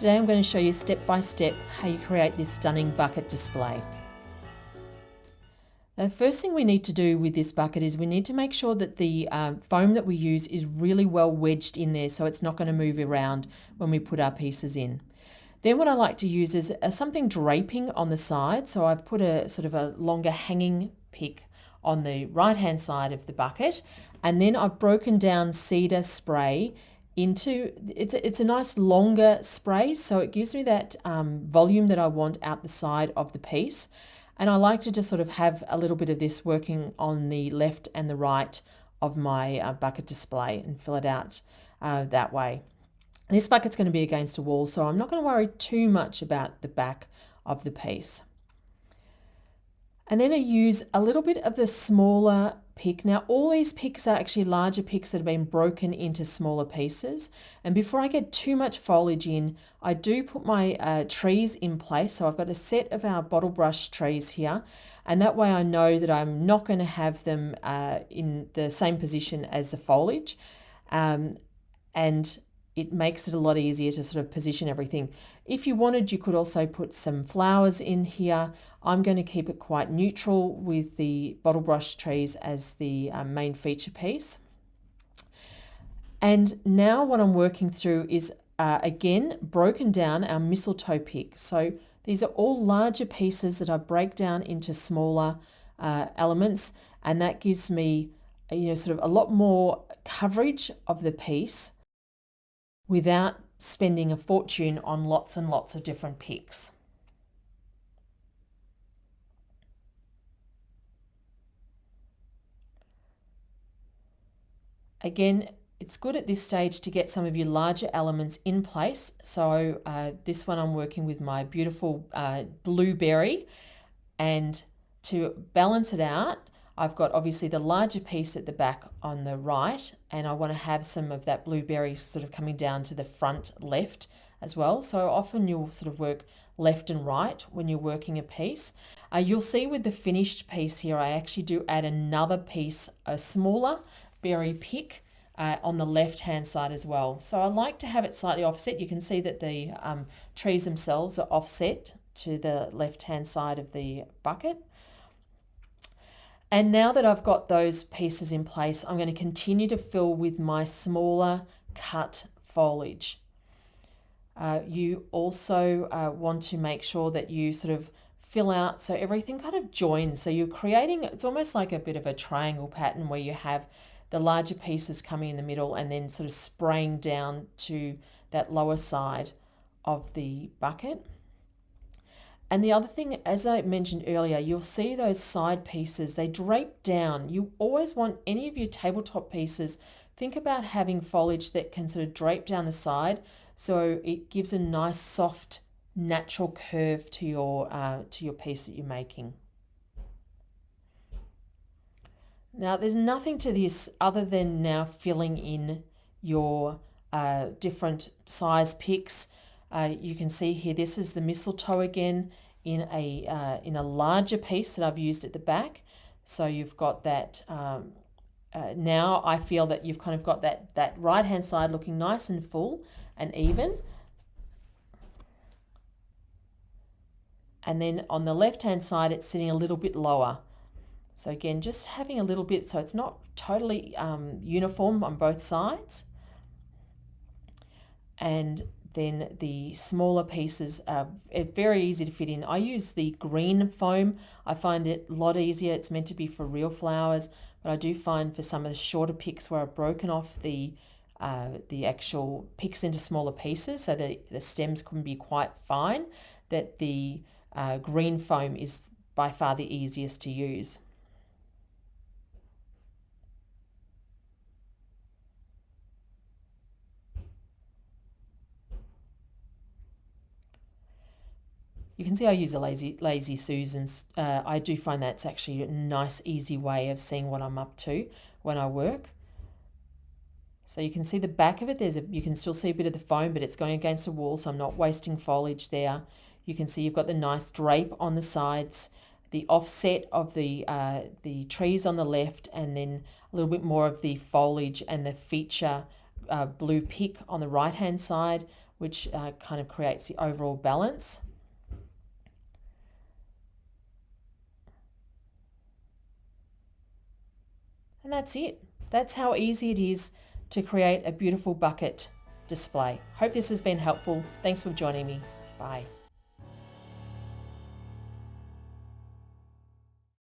Today I'm going to show you step by step how you create this stunning bucket display. The first thing we need to do with this bucket is we need to make sure that the foam that we use is really well wedged in there so it's not going to move around when we put our pieces in. Then what I like to use is something draping on the side. So I've put a sort of a longer hanging pick on the right hand side of the bucket, and then I've broken down cedar spray into, it's a nice longer spray, so it gives me that volume that I want out the side of the piece. And I like to just sort of have a little bit of this working on the left and the right of my bucket display and fill it out that way. This bucket's going to be against a wall, so I'm not going to worry too much about the back of the piece. And then I use a little bit of the smaller pick. Now all these picks are actually larger picks that have been broken into smaller pieces. And before I get too much foliage in, I do put my trees in place. So I've got a set of our Bottlebrush trees here, and that way I know that I'm not going to have them in the same position as the foliage. And it makes it a lot easier to sort of position everything. If you wanted, you could also put some flowers in here. I'm going to keep it quite neutral with the Bottlebrush trees as the main feature piece. And now what I'm working through is, again, broken down our mistletoe pick. So these are all larger pieces that I break down into smaller elements, and that gives me, sort of a lot more coverage of the piece without spending a fortune on lots and lots of different picks. Again, it's good at this stage to get some of your larger elements in place. So this one I'm working with my beautiful blueberry, and to balance it out, I've got obviously the larger piece at the back on the right, and I want to have some of that blueberry sort of coming down to the front left as well. So often you'll sort of work left and right when you're working a piece. You'll see with the finished piece here, I actually do add another piece, a smaller berry pick on the left hand side as well. So I like to have it slightly offset. You can see that the trees themselves are offset to the left hand side of the bucket. And now that I've got those pieces in place, I'm going to continue to fill with my smaller cut foliage. You also want to make sure that you sort of fill out so everything kind of joins. So you're creating, it's almost like a bit of a triangle pattern where you have the larger pieces coming in the middle and then sort of spraying down to that lower side of the bucket. And the other thing, as I mentioned earlier, you'll see those side pieces, they drape down. You always want any of your tabletop pieces, think about having foliage that can sort of drape down the side so it gives a nice soft natural curve to your piece that you're making. Now there's nothing to this other than now filling in your different size picks. You can see here, this is the mistletoe again in a larger piece that I've used at the back. So you've got that, now I feel that you've kind of got that right hand side looking nice and full and even. And then on the left hand side, it's sitting a little bit lower. So again, just having a little bit, so it's not totally uniform on both sides. And then the smaller pieces are very easy to fit in. I use the green foam. I find it a lot easier. It's meant to be for real flowers, but I do find for some of the shorter picks where I've broken off the actual picks into smaller pieces so that the stems can be quite fine, that the green foam is by far the easiest to use. You can see I use a lazy Susan's. I do find that's actually a nice, easy way of seeing what I'm up to when I work. So you can see the back of it. You can still see a bit of the foam, but it's going against the wall, so I'm not wasting foliage there. You can see you've got the nice drape on the sides, the offset of the trees on the left, and then a little bit more of the foliage and the feature blue pick on the right hand side, which kind of creates the overall balance. And that's it. That's how easy it is to create a beautiful bucket display. Hope this has been helpful. Thanks for joining me. Bye.